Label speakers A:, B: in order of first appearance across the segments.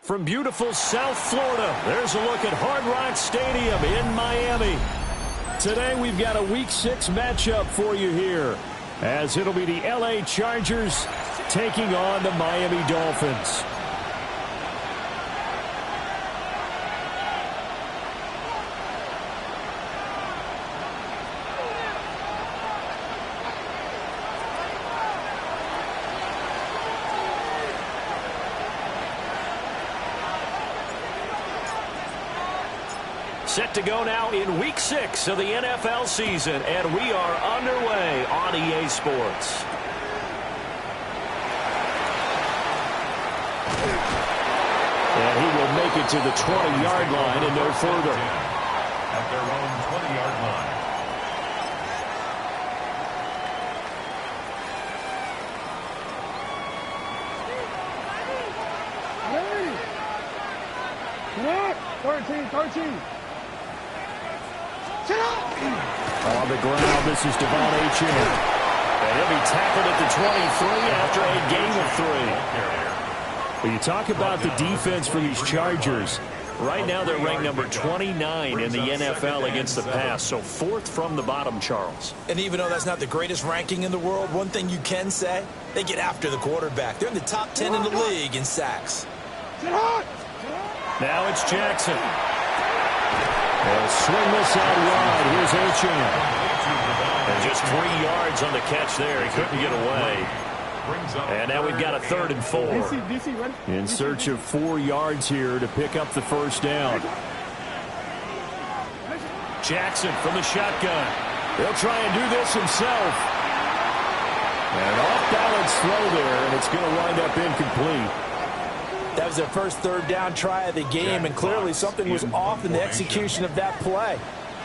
A: From beautiful South Florida, there's a look at Hard Rock Stadium in Miami. Today we've got a Week 6 matchup for you here, as it'll be the LA Chargers taking on the Miami Dolphins. Set to go now in Week 6 of the NFL season, and we are underway on EA Sports. And he will make it to the 20-yard line and no further.
B: At their own 20-yard line.
A: On the ground, this is Devon Achane. And he'll be tackled at the 23 after a gain of 3. Well, you talk about the defense for these Chargers. Right now they're ranked number 29 in the NFL against the pass, so 4th from the bottom, Charles.
C: And even though that's not the greatest ranking in the world, one thing you can say, they get after the quarterback. They're in the top 10 in the league in sacks.
A: Now it's Jackson. They'll swing this out wide. Here's Achane. And just 3 yards on the catch there. He couldn't get away. And now we've got a 3rd and 4. In search of 4 yards here to pick up the first down. Jackson from the shotgun. He'll try and do this himself. And off-balance throw there, and it's going to wind up incomplete.
C: That was their first 3rd down try of the game, and clearly something was off in the execution of that play.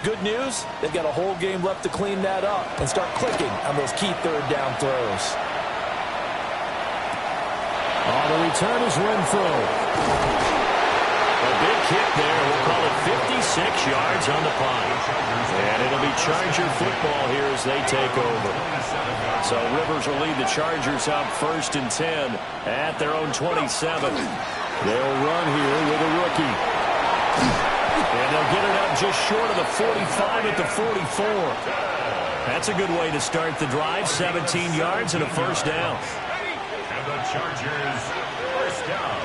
C: Good news, they've got a whole game left to clean that up and start clicking on those key 3rd down throws.
A: On the return is Renfro. A big hit there. We'll call it 56 yards on the punt. And it'll be Charger football here as they take over. So Rivers will lead the Chargers out 1st and 10 at their own 27. They'll run here with a rookie. And they'll get it up just short of the 45 at the 44. That's a good way to start the drive. 17 yards and a first down.
B: And the Chargers first down.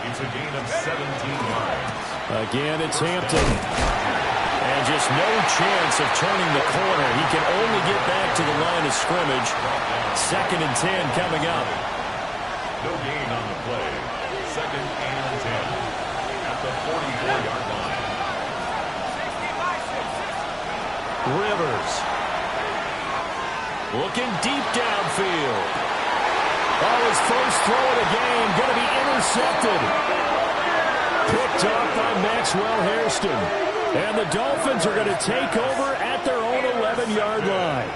B: It's a gain of 17 yards.
A: Again, it's Hampton. And just no chance of turning the corner. He can only get back to the line of scrimmage. 2nd and 10 coming up.
B: No gain on the play. 2nd and 10 at the 44-yard line.
A: Rivers. Looking deep downfield. Oh, his first throw of the game going to be intercepted. Picked off by Maxwell Hairston. And the Dolphins are going to take over at their own 11-yard line.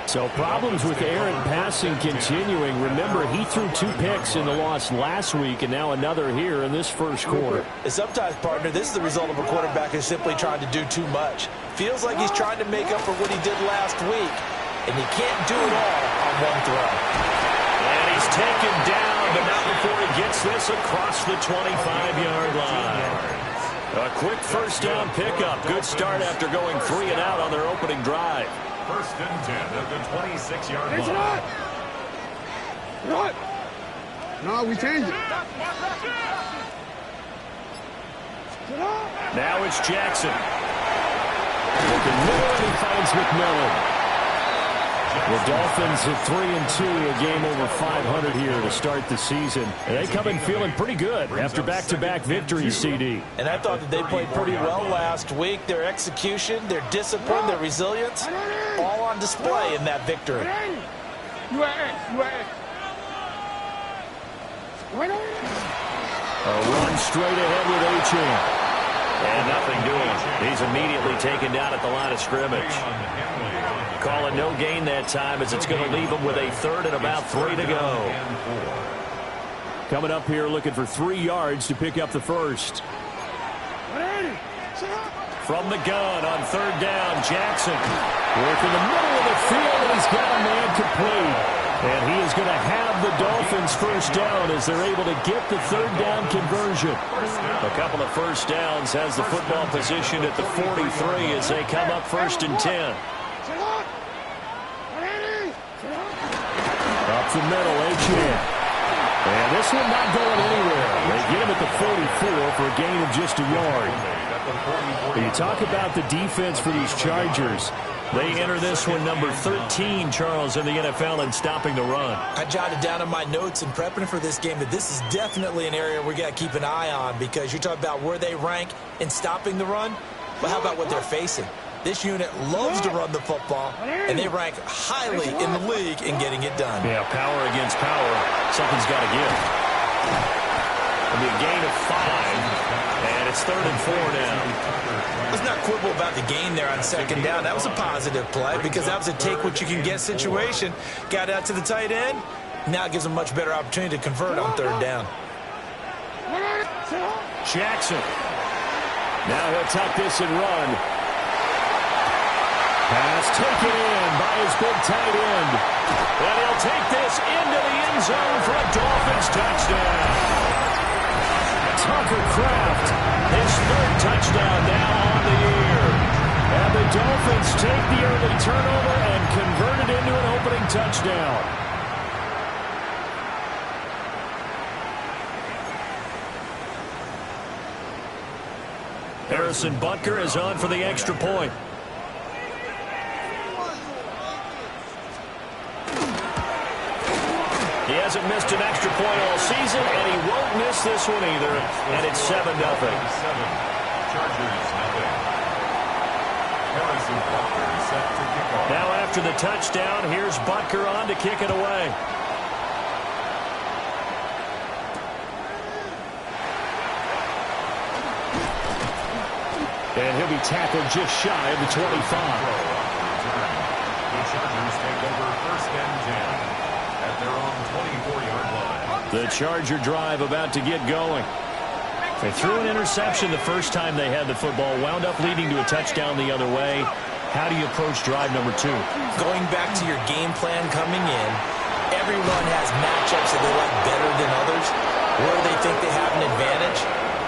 A: So problems with errant passing continuing. Remember, he threw 2 picks in the loss last week, and now another here in this first quarter.
C: And sometimes, partner, this is the result of a quarterback who's simply trying to do too much. Feels like he's trying to make up for what he did last week, and he can't do it all on one throw.
A: And he's taken down, but not before he gets this across the 25-yard line. A quick first down pickup. Good start after going 3 and out on their opening drive.
B: 1st and 10 at the 26-yard line.
D: What? No, we changed it.
A: Now it's Jackson. Looking middle, he finds McMillan. The Dolphins at 3-2, a game over 500 here to start the season. And they come in feeling pretty good after back-to-back victories, CD.
C: And I thought that they played pretty well last week. Their execution, their discipline, their resilience, all on display in that victory.
A: A run straight ahead with Achane. And nothing doing. He's immediately taken down at the line of scrimmage. Calling no gain that time as it's going to leave him with a 3rd and about 3 to go. Coming up here looking for 3 yards to pick up the first. From the gun on 3rd down, Jackson. Working the middle of the field, and he's got a man complete. And he is going to have the Dolphins first down as they're able to get the third down conversion. A couple of first downs has the football position at the 43 as they come up 1st and 10. Up the middle, Etienne. And this one not going anywhere. They get him at the 44 for a gain of just a yard. When you talk about the defense for these Chargers, they enter this one number 13, Charles, in the NFL in stopping the run.
C: I jotted down in my notes in prepping for this game that this is definitely an area we got to keep an eye on because you're talking about where they rank in stopping the run. But how about what they're facing? This unit loves to run the football, and they rank highly in the league in getting it done.
A: Yeah, power against power. Something's got to give. It'll be a gain of 5, and it's 3rd and 4 now.
C: Let's not quibble about the gain there on 2nd down. That was a positive play because that was a take-what-you-can-get situation. Got out to the tight end. Now it gives them a much better opportunity to convert on 3rd down.
A: Jackson. Now he'll tuck this and run. Pass taken in by his big tight end. And he'll take this into the end zone for a Dolphins touchdown. Tucker Kraft, his 3rd touchdown now on the year. And the Dolphins take the early turnover and convert it into an opening touchdown. Harrison Butker is on for the extra point. He hasn't missed an extra point all season, and he won't miss this one either. And it's 7-0. Now after the touchdown, here's Butker on to kick it away. And he'll be tackled just shy of the 25.
B: The Chargers take over 1st and 10. At their own 24-yard line.
A: The Charger drive about to get going. They threw an interception the first time they had the football, wound up leading to a touchdown the other way. How do you approach drive number 2?
C: Going back to your game plan coming in, everyone has matchups that they like better than others. Where they think they have an advantage,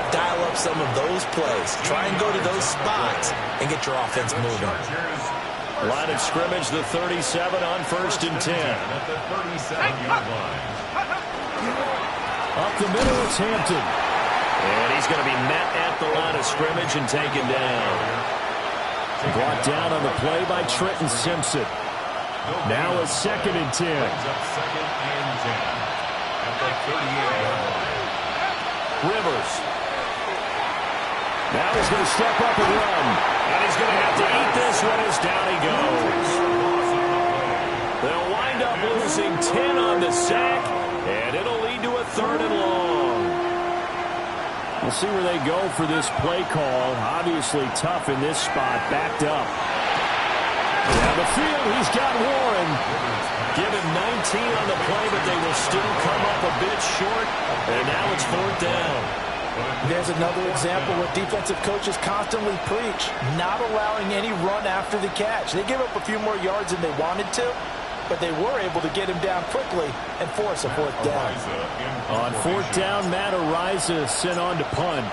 C: dial up some of those plays. Try and go to those spots and get your offense moving.
A: Line of scrimmage, the 37 on 1st and 10.
B: At the 37-yard line.
A: Up the middle, it's Hampton. And he's going to be met at the line of scrimmage and taken down. Brought down on the play by Trenton Simpson. Now a 2nd and 10.
B: Up 2nd and 10. At the 38-yard line.
A: Rivers. Now he's going to step up and run. And he's going to have to eat this one as down he goes. They'll wind up losing 10 on the sack, and it'll lead to a 3rd and long. We'll see where they go for this play call. Obviously tough in this spot, backed up. Down the field, he's got Warren. Given 19 on the play, but they will still come up a bit short, and now it's 4th down.
C: There's another example what defensive coaches constantly preach, not allowing any run after the catch. They gave up a few more yards than they wanted to, but they were able to get him down quickly and force a 4th down.
A: On 4th down, Matt Ariza sent on to punt.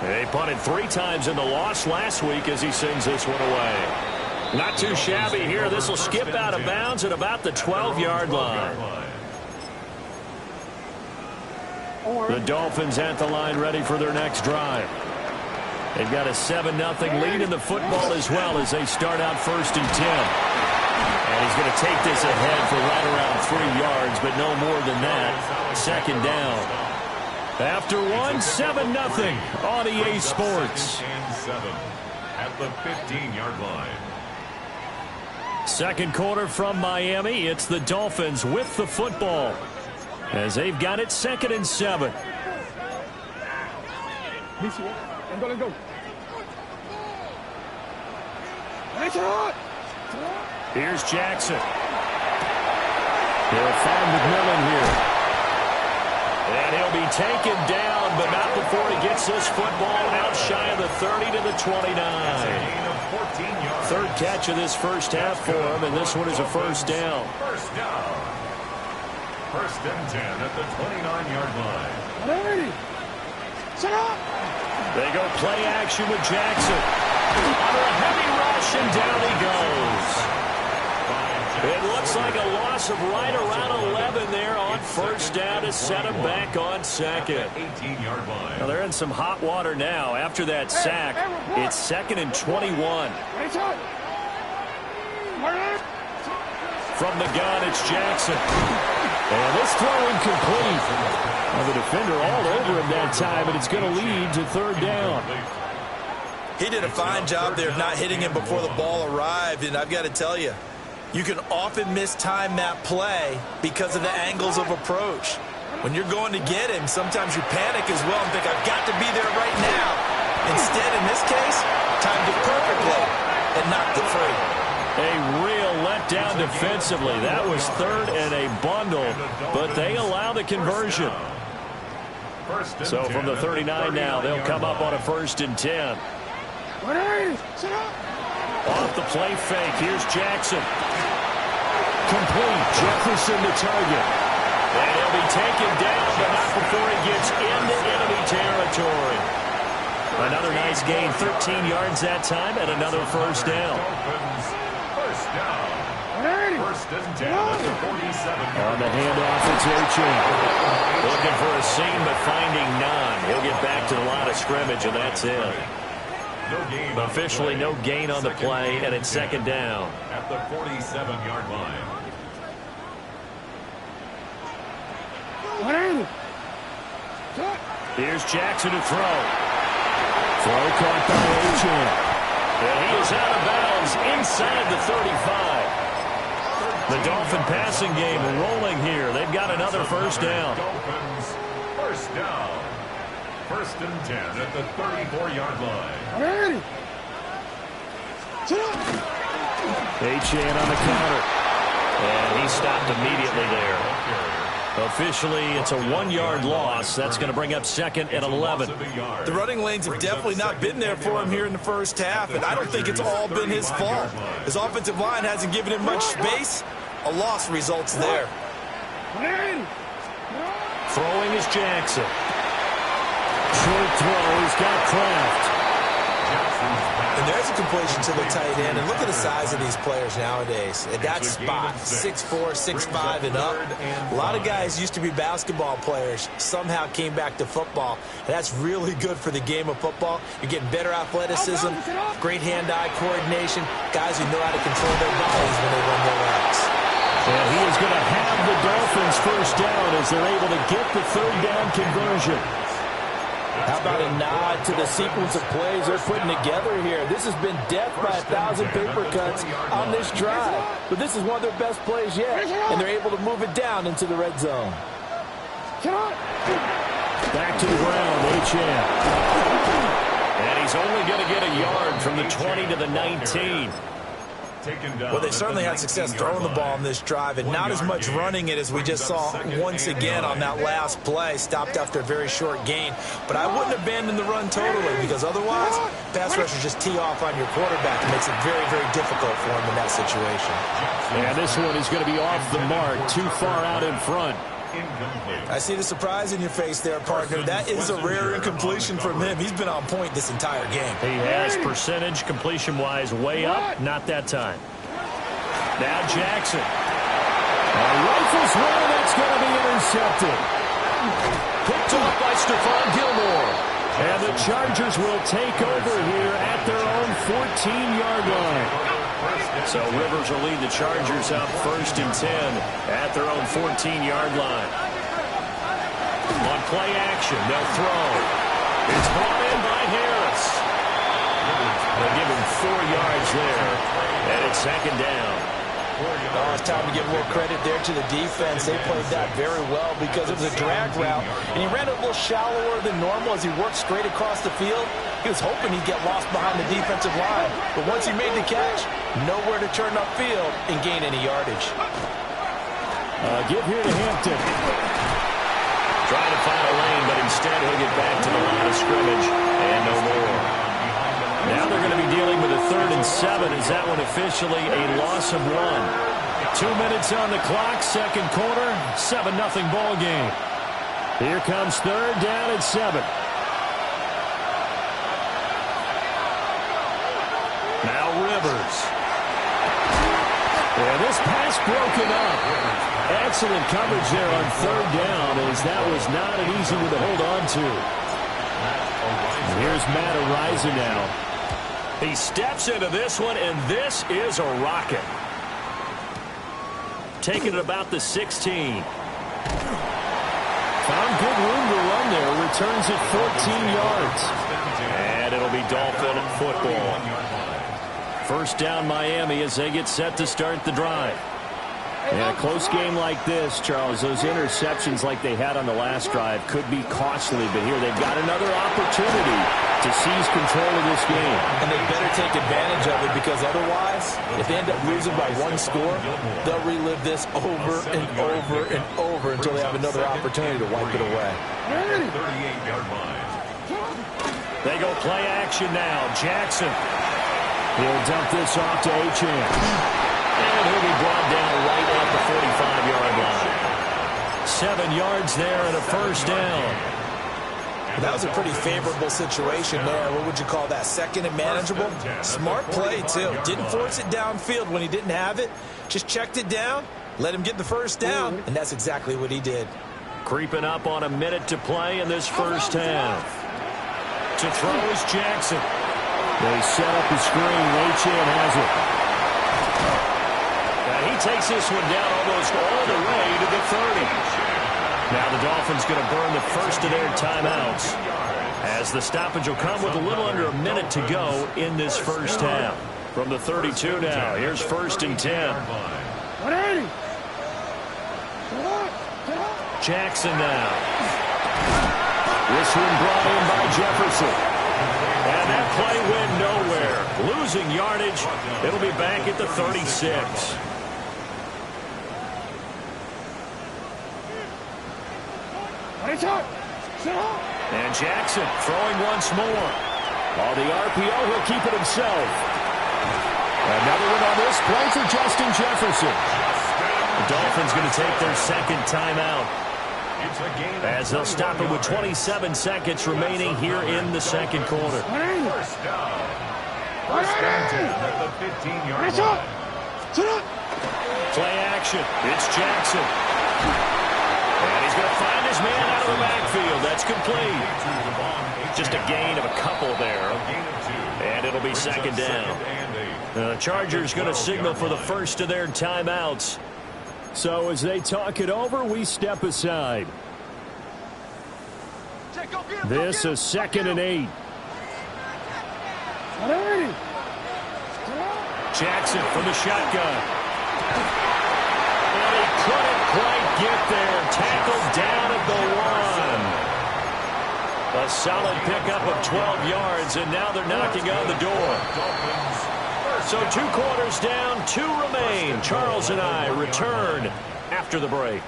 A: They punted 3 times in the loss last week as he sends this one away. Not too shabby here. This will skip out of bounds at about the 12-yard line. The Dolphins at the line ready for their next drive. They've got a 7-0 lead in the football as well as they start out 1st and 10. And he's going to take this ahead for right around 3 yards, but no more than that. 2nd down. After 7-0 on EA Sports.
B: At the 15-yard line.
A: 2nd quarter from Miami. It's the Dolphins with the football as they've got it 2nd and 7. Here's Jackson. He'll find McMillan here. And he'll be taken down, but not before he gets this football out shy of the 30 to the 29.
B: yards.
A: Third catch of this first half for him, and this one is a first down.
B: First down. First and 10 at the 29-yard line.
D: Ready. Set up.
A: They go play action with Jackson. Under a heavy rush, and down he goes. It looks like a loss of right around 11 there on first down to set him back on second.
B: 18-yard line.
A: Now they're in some hot water now after that sack. It's 2nd and 21. From the gun, it's Jackson. And this throw incomplete. Well, the defender all over him that time, and it's going to lead to third down.
C: He did a fine job there of not hitting him before the ball arrived, and I've got to tell you, you can often mistime that play because of the angles of approach. When you're going to get him, sometimes you panic as well and think, I've got to be there right now. Instead, in this case, timed it perfectly and knocked it free.
A: A real letdown defensively. That was third and a bundle, but they allow the conversion. So from the 39 now, they'll come up on a 1st and 10. Off the play fake, here's Jackson. Complete, Jefferson to target. And he'll be taken down, but not before he gets into enemy territory. Another nice gain, 13 yards that time, and another first down.
B: First down. First and 10 at the 47.
A: On the handoff, it's Achin. Looking for a seam, but finding none. He'll get back to the line of scrimmage, and that's it.
B: No gain.
A: Officially no gain on the play, and it's 2nd down.
B: At the 47-yard line.
A: Here's Jackson to throw. Throw caught by Achin. And he is out of bounds inside the 35. The Dolphin passing game rolling here. They've got another first down.
B: Dolphins, first down. First and 10 at the 34-yard line.
A: Achin on the counter. And he stopped immediately there. Officially, it's a 1-yard loss. That's going to bring up 2nd and 11.
C: The running lanes have definitely not been there for him here in the first half, and I don't think it's all been his fault. His offensive line hasn't given him much space. A loss results there.
A: Throwing is Jackson. Short throw, he's got Kraft.
C: And there's a completion to the tight end. And look at the size of these players nowadays. At that spot, 6'4", 6'5", and up. A lot of guys used to be basketball players, somehow came back to football. And that's really good for the game of football. You're getting better athleticism, great hand-eye coordination, guys who know how to control their bodies when they run their routes.
A: And he is going to have the Dolphins first down as they're able to get the third down conversion.
C: How about a nod to the sequence of plays they're putting together here? This has been death by 1,000 paper cuts on this drive. But this is one of their best plays yet, and they're able to move it down into the red zone.
A: Back to the ground, Achin. And he's only going to get a yard from the 20 to the 19.
C: Well, they certainly had success throwing the ball on this drive, and not as much running it as we just saw once again on that last play. Stopped after a very short gain. But I wouldn't abandon the run totally, because otherwise, pass rushers just tee off on your quarterback. It makes it very, very difficult for him in that situation.
A: And this one is going to be off the mark, too far out in front.
C: I see the surprise in your face there, partner. That is a rare incompletion from him. He's been on point this entire game.
A: He has percentage completion-wise way up. Not that time. Now Jackson. Rifles one, that's going to be intercepted. Picked off by Stephon Gilmore. And the Chargers will take over here at their own 14-yard line. So Rivers will lead the Chargers up 1st and 10 at their own 14-yard line. On play action, they'll throw. It's brought in by Harris. They'll give him 4 yards there, and it's 2nd down.
C: Oh, it's time to give a little credit there to the defense. They played that very well because it was a drag route, and he ran a little shallower than normal as he worked straight across the field. He was hoping he'd get lost behind the defensive line, but once he made the catch, nowhere to turn upfield and gain any yardage.
A: Give here to Hampton. Trying to find a lane, but instead he'll get back to the line of scrimmage, and no more. Now they're going to be dealing with a 3rd and and 7 as that one officially a loss of 1. 2 minutes on the clock, second quarter, 7-0 ball game. Here comes third down and 7. Now Rivers. And this pass broken up. Excellent coverage there on third down as that was not an easy one to hold on to. Here's Madde rising now. He steps into this one, and this is a rocket. Taking it about the 16. Found good room to run there. Returns it 14 yards. And it'll be Dolphin football. First down Miami as they get set to start the drive. In a close game like this, Charles, those interceptions like they had on the last drive could be costly, but here they've got another opportunity to seize control of this game.
C: And they better take advantage of it because otherwise, if they end up losing by 1 score, they'll relive this over and over and over until they have another opportunity to wipe it away.
B: 38-yard line.
A: They go play action now. Jackson. He'll dump this off to Achane. And he'll be brought down right at the 45-yard line. 7 yards there and a first down.
C: That was a pretty favorable situation there. What would you call that? Second and manageable? Smart play, too. Didn't force it downfield when he didn't have it. Just checked it down, let him get the first down, and that's exactly what he did.
A: Creeping up on a minute to play in this first half. To throw is Jackson. They set up the screen. Achane has it. He takes this one down almost all the way to the 30. Now the Dolphins going to burn the first of their timeouts as the stoppage will come with a little under a minute to go in this first half. From the 32 now, here's first and 10.
D: 180.
A: Jackson now. This one brought in by Jefferson. And that play went nowhere. Losing yardage. It'll be back at the 36. And Jackson throwing once more. On the RPO, he'll keep it himself. Another one on this play for Justin Jefferson. The Dolphins going to take their second timeout as they'll stop it with 27 seconds remaining here in the second quarter.
B: First down. First down at the 15-yard line.
A: Play action. It's Jackson. And he's going to find his man out of the backfield. That's complete. Just a gain of a couple there. And it'll be second down. The Chargers going to signal for the first of their timeouts. So as they talk it over, we step aside. This is 2nd and 8. Jackson from the shotgun. And he couldn't quite get there. Tackled down at the 1. A solid pickup of 12 yards, and now they're knocking on the door. So 2 quarters down, 2 remain. Charles and I return after the break.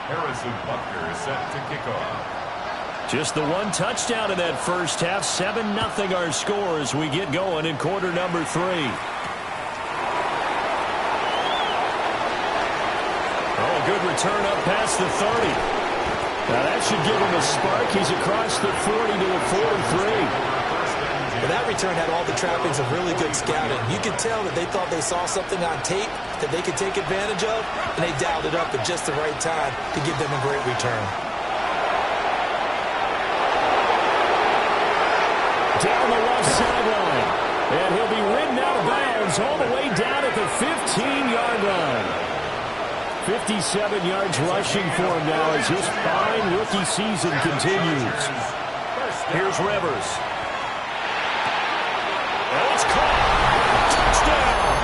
B: Harrison Butker is set to kick off.
A: Just the 1 touchdown in that first half. 7-0 our score as we get going in quarter number 3. Oh, good return up past the 30. Now that should give him a spark. He's across the 40 to the 43.
C: But that return had all the trappings of really good scouting. You could tell that they thought they saw something on tape that they could take advantage of, and they dialed it up at just the right time to give them a great return.
A: Down the left sideline. And he'll be ridden out of bounds all the way down at the 15-yard line. 57 yards rushing for him now as his fine rookie season continues. Here's Rivers. And it's caught. Touchdown.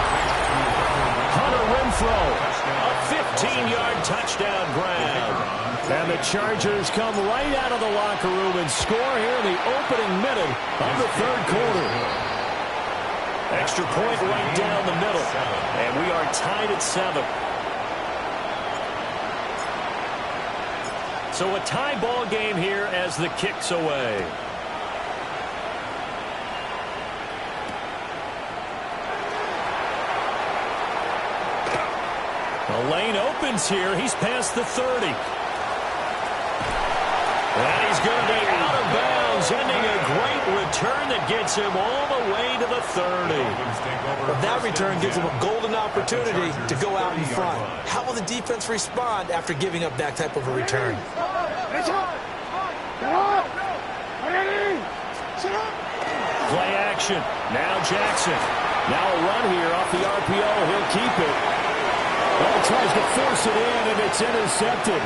A: Hunter Renfrow. A 15-yard touchdown grab. And the Chargers come right out of the locker room and score here in the opening minute of the third quarter. Extra point right down the middle. And we are tied at 7. So a tie ball game here as the kick's away. The lane opens here. He's past the 30. And he's going to be out of bounds, ending a great return that gets him all the way to the 30.
C: But that return gives him a golden opportunity to go out in front. How will the defense respond after giving up that type of a return?
A: Play action. Now Jackson. Now a run here off the RPO. He'll keep it. Well, he tries to force it in, and it's intercepted.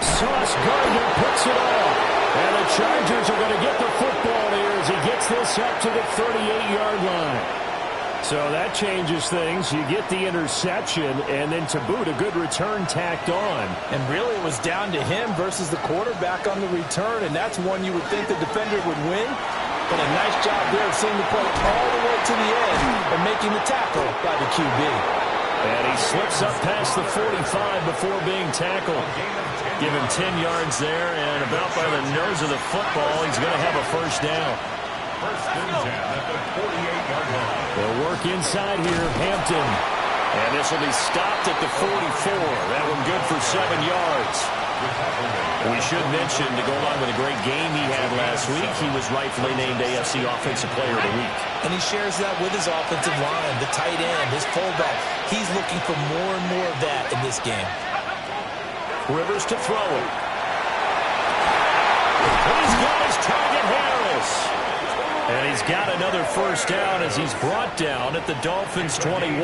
A: Sauce Gardner picks it off. And the Chargers are going to get the football here as he gets this up to the 38-yard line. So that changes things. You get the interception, and then to boot, a good return tacked on.
C: And really it was down to him versus the quarterback on the return, and that's one you would think the defender would win. But a nice job there of seeing the play all the way to the end and making the tackle by the QB.
A: And he slips up past the 45 before being tackled. Give him 10 yards there, and about by the nose of the football, he's going to have a first down.
B: First and 10 at the 48-yard line.
A: They'll work inside here, Hampton. And this will be stopped at the 44. That one good for 7 yards. We should mention, to go along with a great game he had last week, he was rightfully named AFC Offensive Player of the Week.
C: And he shares that with his offensive line, the tight end, his fullback. He's looking for more and more of that in this game.
A: Rivers to throw it. He's got his target, Harris. And he's got another first down as he's brought down at the Dolphins' 21.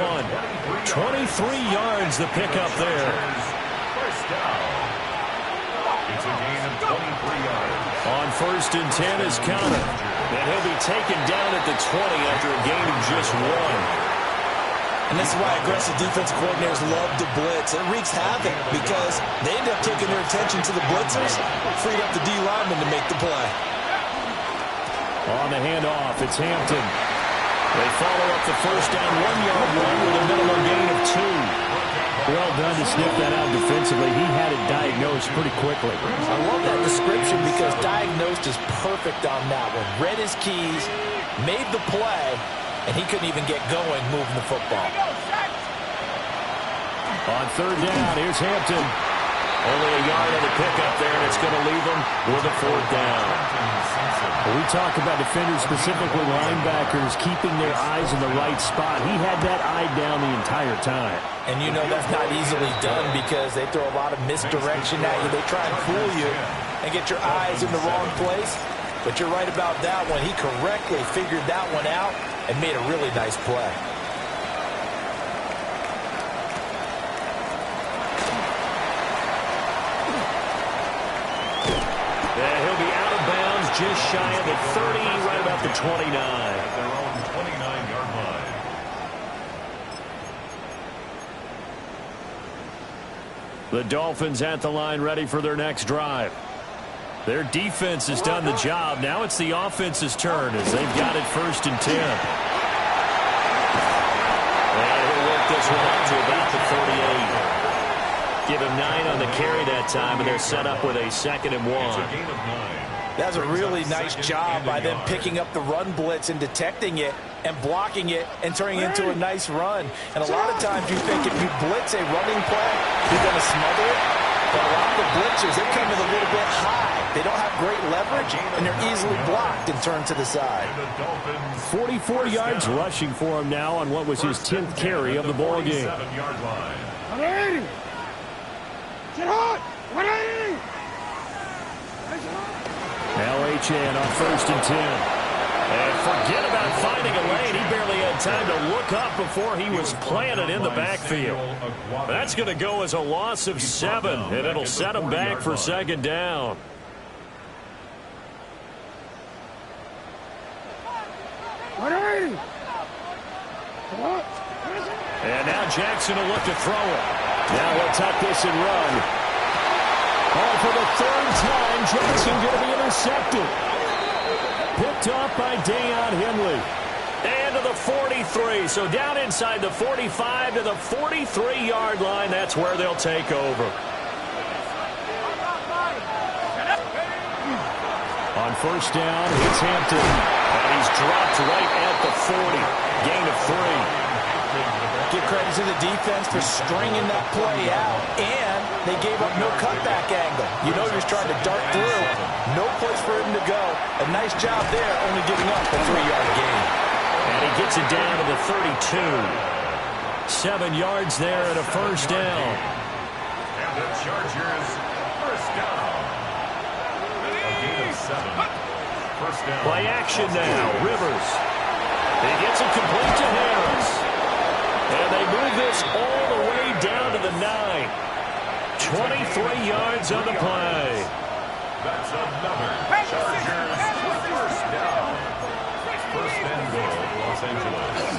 A: 23 yards the pickup there.
B: First down. It's a gain of 23 yards.
A: On first and 10 is Conner. And he'll be taken down at the 20 after a gain of just 1.
C: And this is why aggressive defense coordinators love to blitz. It wreaks havoc because they end up taking their attention to the blitzers, freed up the D lineman to make the play.
A: On the handoff, it's Hampton. They follow up the first down 1-yard run with a minimum gain of 2. Well done to sniff that out defensively. He had it diagnosed pretty quickly.
C: I love that description because diagnosed is perfect on that one. Read his keys, made the play, and he couldn't even get going moving the football.
A: On third down, here's Hampton. Only a yard on the pickup there, and it's going to leave him with a fourth down. We talk about defenders, specifically linebackers, keeping their eyes in the right spot. He had that eye down the entire time.
C: And you know that's not easily done because they throw a lot of misdirection at you. They try and fool you and get your eyes in the wrong place. But you're right about that one. He correctly figured that one out and made a really nice play.
A: And he'll be out of bounds just shy of the 30, right about the 29.
B: At their own 29-yard line.
A: The Dolphins at the line ready for their next drive. Their defense has done the job. Now it's the offense's turn as they've got it first and 10. And he'll work this one up to about the 38. Give him 9 on the carry that time, and they're set up with a second and 1.
C: That's a really nice job by them picking up the run blitz and detecting it and blocking it and turning it into a nice run. And a lot of times you think if you blitz a running play, you're going to smother it. But a lot of the blitzers, they come in a little bit high. They don't have great leverage, and they're easily blocked and turned to the side.
A: 44 yards rushing for him now on what was his 10th carry of the ball game. Now Achane on first and 10. And forget about finding a lane. He barely had time to look up before he was planted in the backfield. That's going to go as a loss of 7, and it'll set him back for second down. And now Jackson will look to throw it. Now he'll tuck this and run. Oh, for the third time, Jackson going to be intercepted. Picked off by Deion Henley. and to the 43. So down inside the 45 to the 43-yard line. That's where they'll take over. On first down, it's Hampton. And he's dropped right at the 40. Gain of 3.
C: Give credit to the defense for stringing that play out, and they gave up no cutback angle. You know you're trying to dart through. No place for him to go. A nice job there, only giving up a 3-yard gain.
A: And he gets it down to the 32. 7 yards there and a first down.
B: And the Chargers, first down. A gain of 7. First down.
A: Play action now. Rivers. He gets it complete to Harris. And they move this all the way down to the 9. 23 yards on the play.
B: That's another Chargers first down. First and goal, Los Angeles.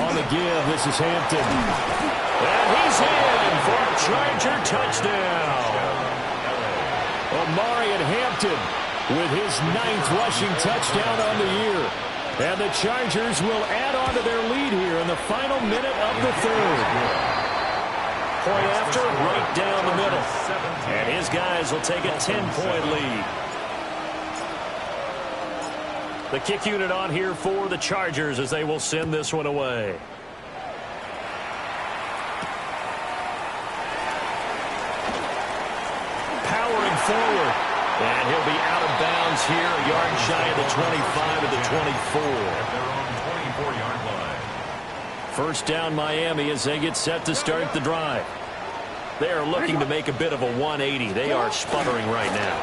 A: On the give, this is Hampton. And he's in for a Charger touchdown. Omarion Hampton with his 9th rushing touchdown on the year. And the Chargers will add on to their lead here in the final minute of the 3rd. Point after, right down the middle. And his guys will take a 10-point lead. The kick unit on here for the Chargers as they will send this one away. Powering forward. And he'll be out of bounds here, a yard shy of the 25 to the 24.
B: At their own 24-yard line.
A: First down Miami as they get set to start the drive. They are looking to make a bit of a 180. They are sputtering right now.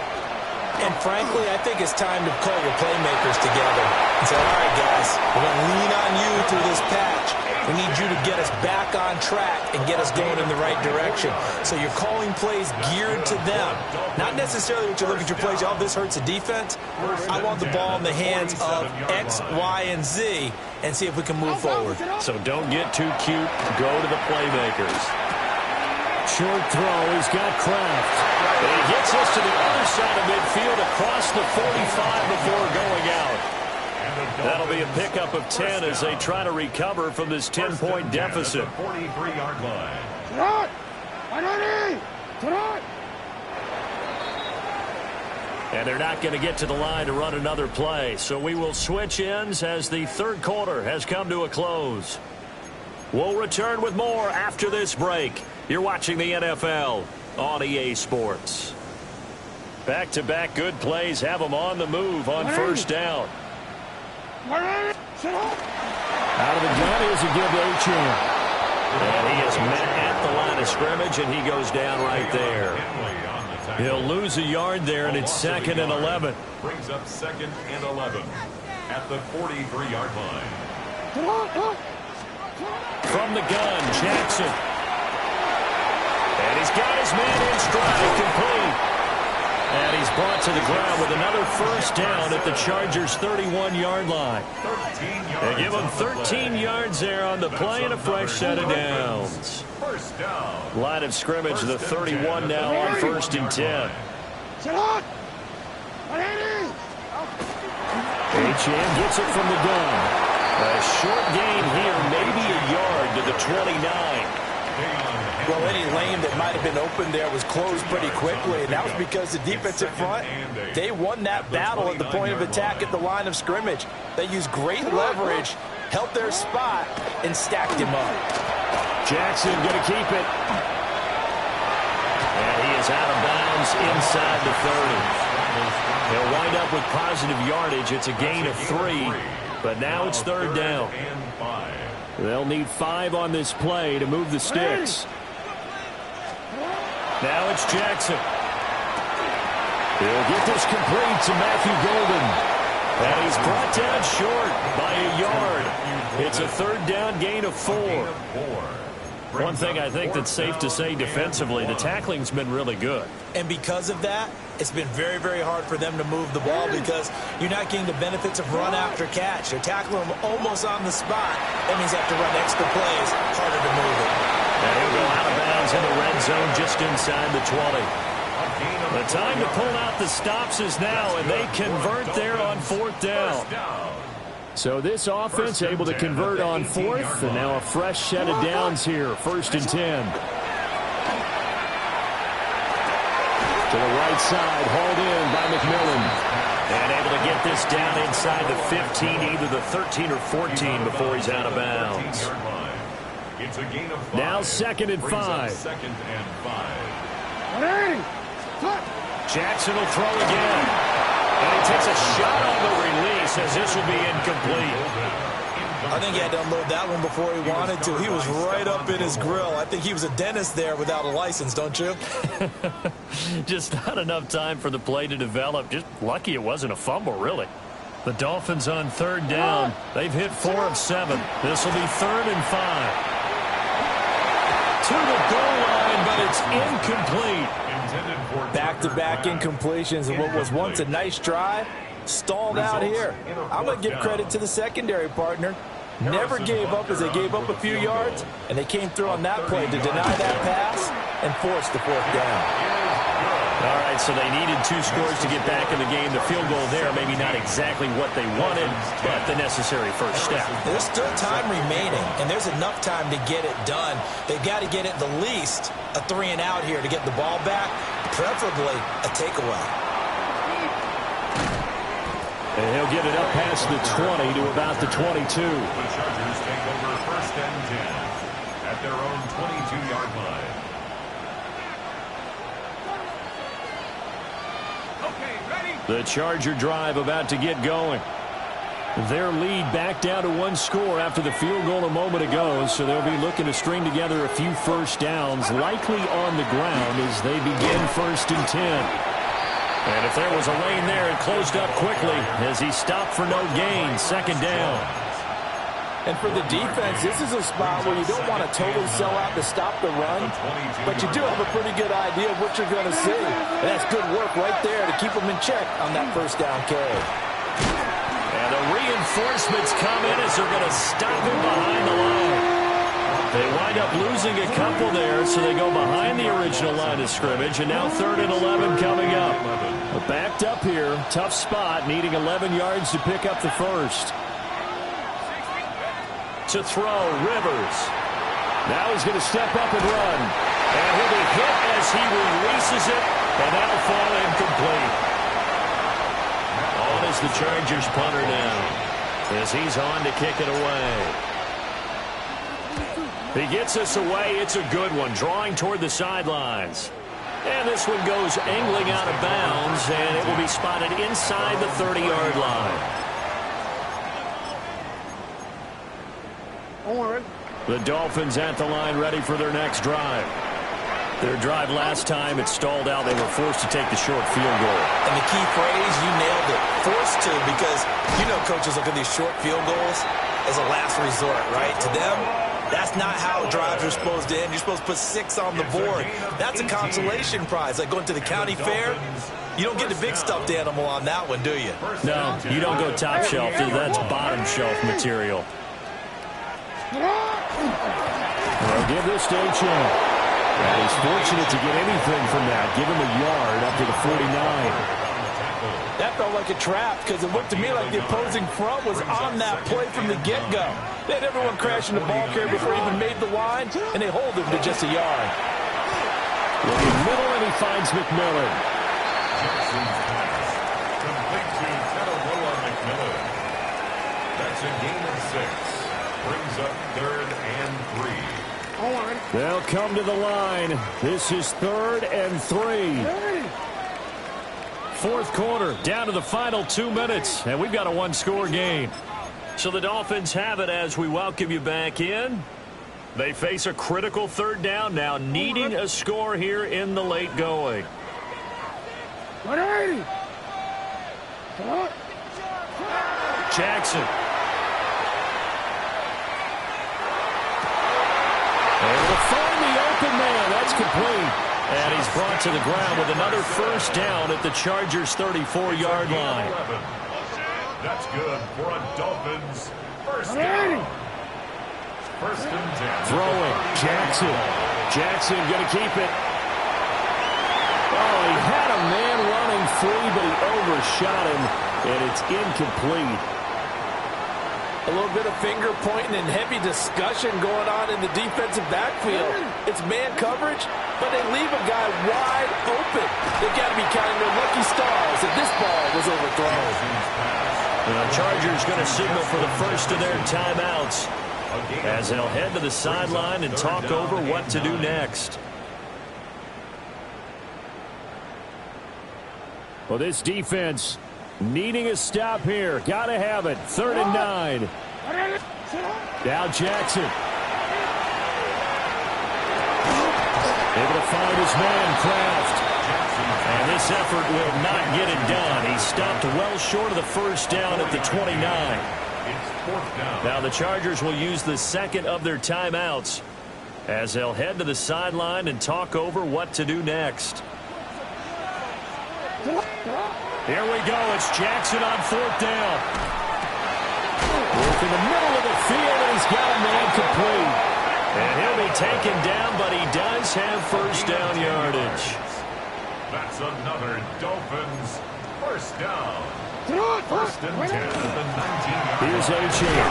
C: And frankly, I think it's time to call your playmakers together and say, all right, guys, we're going to lean on you through this patch. We need you to get us back on track and get us going in the right direction. So you're calling plays geared to them. Not necessarily what you're looking to plays, oh, this hurts the defense. I want the ball in the hands of X, Y, and Z and see if we can move forward.
A: So don't get too cute. Go to the playmakers. Short throw. He's got Kraft. And he gets us to the other side of midfield across the 45 before going out. That'll be a pickup of 10 as they try to recover from this 10-point deficit.
B: 43-yard line.
A: And they're not going to get to the line to run another play. So we will switch ends as the 3rd quarter has come to a close. We'll return with more after this break. You're watching the NFL on EA Sports. Back-to-back good plays have them on the move on first down. Out of the gun, here's a give to Achane. And he is met at the line of scrimmage, and he goes down right there. He'll lose a yard there, and it's 2nd and 11.
B: Brings up 2nd and 11 at the 43-yard line.
A: From the gun, Jackson. And he's got his man in stride, complete. And he's brought to the ground with another first down at the Chargers' 31-yard line. They give him 13 yards there on the play and a fresh set of downs.
B: First down.
A: Line of scrimmage, the 31 now on 1st and 10. Achane gets it from the gun. A short gain here, maybe a yard to the 29.
C: Well, any lane that might have been open there was closed pretty quickly, and that was because the defensive front, they won that battle at the point of attack at the line of scrimmage. They used great leverage, held their spot, and stacked him up.
A: Jackson going to keep it. And he is out of bounds inside the 30. He'll wind up with positive yardage. It's a gain of 3, but now it's 3rd down. They'll need 5 on this play to move the sticks. Now it's Jackson. He'll get this complete to Matthew Golden. And he's brought down short by a yard. It's a 3rd down gain of 4. One thing I think that's safe to say defensively, the tackling's been really good.
C: And because of that, it's been very, very hard for them to move the ball because you're not getting the benefits of run after catch. They're tackling them almost on the spot. That means they have to run extra plays, harder to move it.
A: And he'll go out of bounds in the red zone just inside the 20. The time to pull out the stops is now, and they convert there on 4th down. So this offense able to convert on fourth, and now a fresh set of downs here. 1st and 10. To the right side, hauled in by McMillan. And able to get this down inside the 15, either the 13 or 14 before he's out of bounds.
B: It's a gain of 5.
A: Now 2nd and 5.
B: 2nd and 5.
A: Jackson will throw again. And he takes a shot on the release as this will be incomplete.
C: I think he had to unload that one before he wanted to. He was right up in his grill. I think he was a dentist there without a license, don't you?
A: Just not enough time for the play to develop. Just lucky it wasn't a fumble, really. The Dolphins on 3rd down. They've hit 4 of 7. This will be 3rd and 5. To the goal line, but it's incomplete.
C: Back-to-back incompletions of what was once a nice drive. Stalled out here. I'm going to give credit to the secondary partner. Never gave up as they gave up a few yards, and they came through on that play to deny that pass and force the 4th down.
A: All right, so they needed 2 scores to get back in the game. The field goal there, maybe not exactly what they wanted, but the necessary first step.
C: There's still time remaining, and there's enough time to get it done. They've got to get at the least a 3 and out here to get the ball back, preferably a takeaway.
A: And he'll get it up past the 20 to about the 22.
B: The Chargers take over 1st and 10 at their own 22-yard line.
A: The Charger drive about to get going. Their lead back down to 1 score after the field goal a moment ago, so they'll be looking to string together a few first downs, likely on the ground as they begin 1st and 10. And if there was a lane there, it closed up quickly as he stopped for no gain. 2nd down.
C: And for the defense, this is a spot where you don't want to totally sell out to stop the run, but you do have a pretty good idea of what you're going to see. And that's good work right there to keep them in check on that 1st down carry.
A: And the reinforcements come in as they're going to stop him behind the line. They wind up losing a couple there, so they go behind the original line of scrimmage, and now 3rd and 11 coming up. Backed up here, tough spot, needing 11 yards to pick up the first. To throw, Rivers. Now he's going to step up and run. And he'll be hit as he releases it, and that'll fall incomplete. On is the Chargers punter now, as he's on to kick it away. He gets us away. It's a good one, drawing toward the sidelines. And this one goes angling out of bounds, and it will be spotted inside the 30-yard line. The Dolphins at the line, ready for their next drive. Their drive last time, it stalled out. They were forced to take the short field goal.
C: And the key phrase, you nailed it, forced to, because you know coaches look at these short field goals as a last resort, right? To them, that's not how drives are supposed to end. You're supposed to put 6 on the board. That's a consolation prize, like going to the county fair. You don't get the big stuffed animal on that one, do you?
A: No, you don't go top shelf. That's bottom shelf material. They'll give this to Champ. And he's fortunate to get anything from that. Give him a yard up to the 49.
C: That felt like a trap because it looked to me like the opposing front was on that play from the get-go. They had everyone crashing the ball carrier before he even made the line, and they hold him to just a yard.
A: Looking middle, and he finds McMillan.
B: Jackson's pass complete to Tataroa McMillan. That's a gain of 6. Brings up 3rd and 3.
A: They'll come to the line. This is 3rd and 3. 4th quarter, down to the final 2 minutes, and we've got a 1-score game. So the Dolphins have it as we welcome you back in. They face a critical 3rd down now, needing a score here in the late going.
D: 180.
A: Jackson. Able to find the open man. That's complete. And he's brought to the ground with another first down at the Chargers' 34-yard line.
B: That's good for a Dolphins first down. 1st and 10.
A: Throwing. Jackson. Jackson going to keep it. Oh, he had a man running free, but he overshot him, and it's incomplete.
C: A little bit of finger pointing and heavy discussion going on in the defensive backfield. It's man coverage, but they leave a guy wide open. They've got to be counting their lucky stars if this ball was overthrown.
A: The Chargers going to signal for the first of their timeouts as they'll head to the sideline and talk over what to do next.
E: Well, this defense needing a stop here. Got to have it. 3rd and 9. Now Jackson. Able to find his man, Kraft.
A: And this effort will not get it done. He stopped well short of the first down at the 29. Now the Chargers will use the second of their timeouts as they'll head to the sideline and talk over what to do next.
E: Here we go. It's Jackson on 4th down. Work in the middle of the field, and he's got a man complete.
A: And he'll be taken down, but he does have first down yardage.
B: That's another Dolphins first down. 1st and 10 at the 19.
E: Here's A-Chain.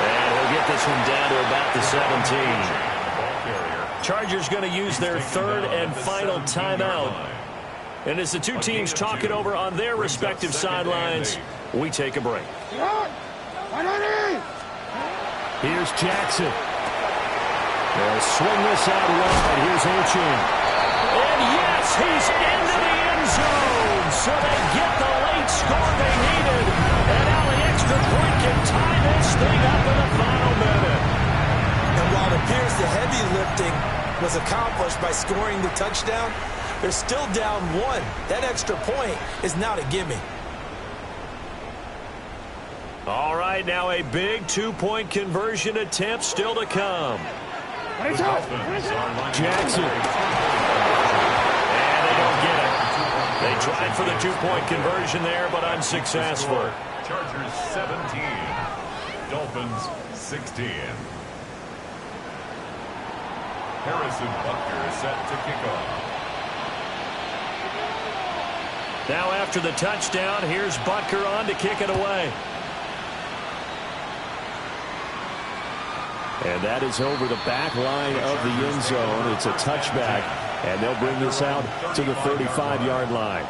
A: And he'll get this one down to about the 17. Chargers going to use their 3rd and final timeout. And as the two teams talk it over on their respective sidelines, we take a break.
E: Here's Jackson. They'll swing this out wide. Here's A-Chain.
A: And yes, he's into the end zone. So they get the late score they needed. And now the extra point can tie this thing up in the final minute.
C: And while it appears the heavy lifting was accomplished by scoring the touchdown, they're still down 1. That extra point is not a gimme.
A: All right, now a big 2-point conversion attempt still to come.
E: Jackson.
A: And they don't get it. They tried for the 2-point conversion there, but unsuccessful.
B: Chargers 17. Dolphins 16. Harrison Butker is set to kick off.
A: Now after the touchdown, here's Butker on to kick it away.
E: And that is over the back line of the end zone. It's a touchback, and they'll bring this out to the 35-yard line.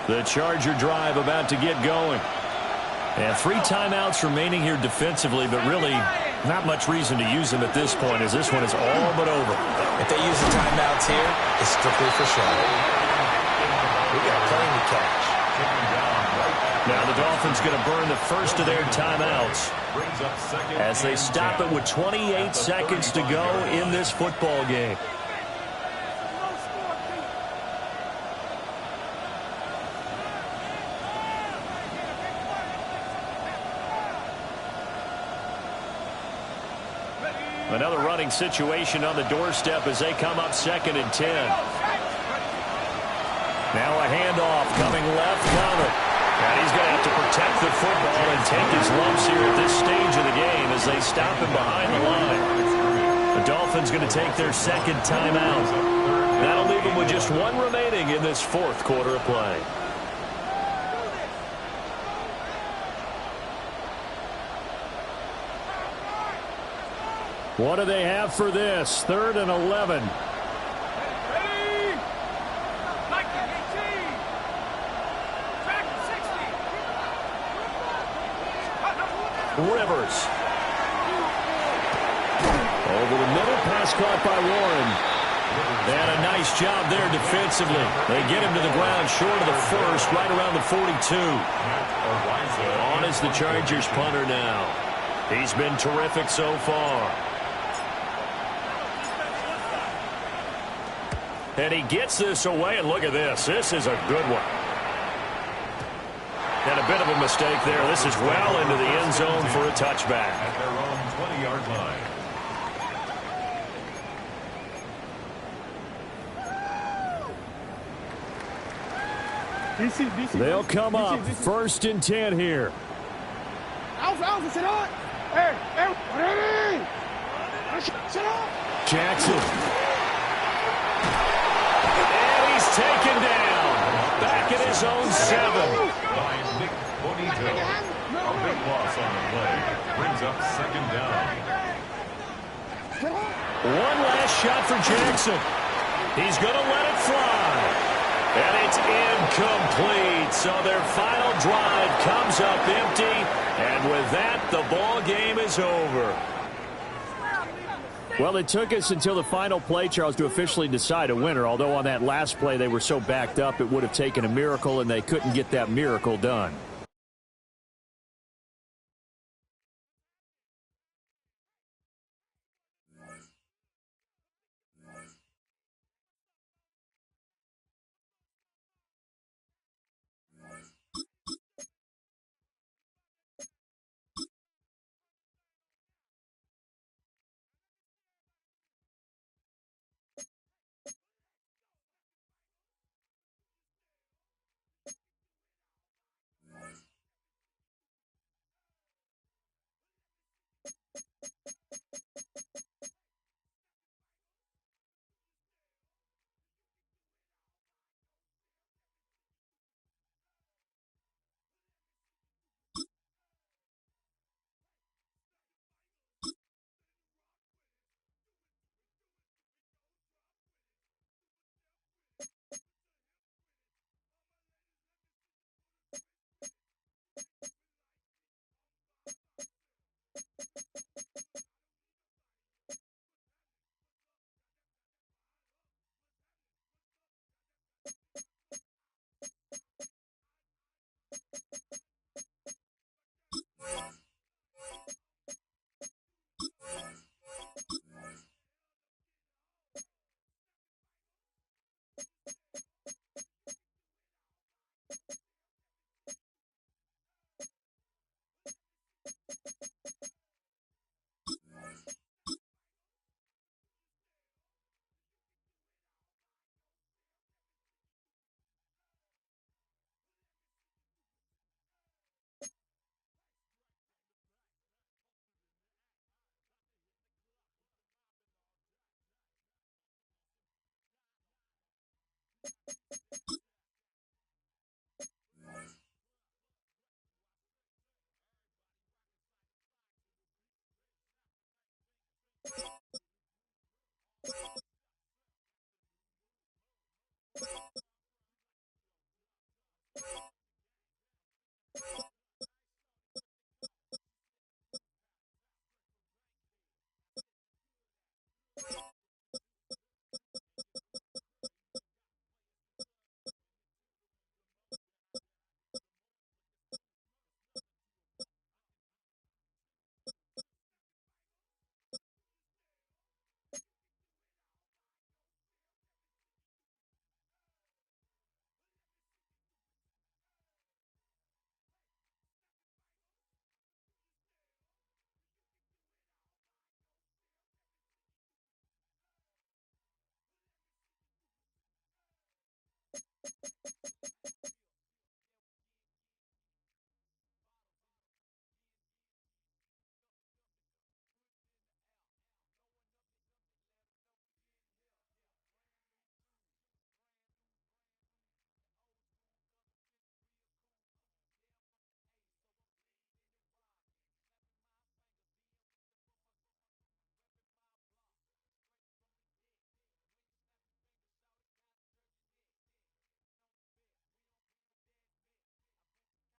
A: The Charger drive about to get going. And 3 timeouts remaining here defensively, but really not much reason to use them at this point as this one is all but over.
C: If they use the timeouts here, it's strictly for show. We got plenty to catch.
A: Now the Dolphins going to burn the first of their timeouts as they stop it with 28 seconds to go in this football game. Another running situation on the doorstep as they come up 2nd and 10. Now a handoff coming left counter. And he's going to have to protect the football and take his lumps here at this stage of the game as they stop him behind the line. The Dolphins going to take their 2nd timeout. That'll leave them with just 1 remaining in this 4th quarter of play.
E: What do they have for this? 3rd and 11.
A: Rivers.
E: Over the middle, pass caught by Warren.
A: And a nice job there defensively. They get him to the ground short of the first, right around the 42. On is the Chargers punter now. He's been terrific so far. And he gets this away, and look at this. This is a good one. And a bit of a mistake there. This is well into the end zone for a touchback.
B: At their own 20-yard line.
E: They'll come up 1st and 10 here. Jackson.
A: And he's taken down. Back at his
E: his own 7.
B: By Nick Bonito. A big loss on the play. Brings up second down.
E: One last shot for Jackson. He's going to let it fly.
A: And it's incomplete. So their final drive comes up empty. And with that, the ball game is over.
E: Well, it took us until the final play, Charles, to officially decide a winner. Although on that last play they were so backed up, it would have taken a miracle, and they couldn't get that miracle done.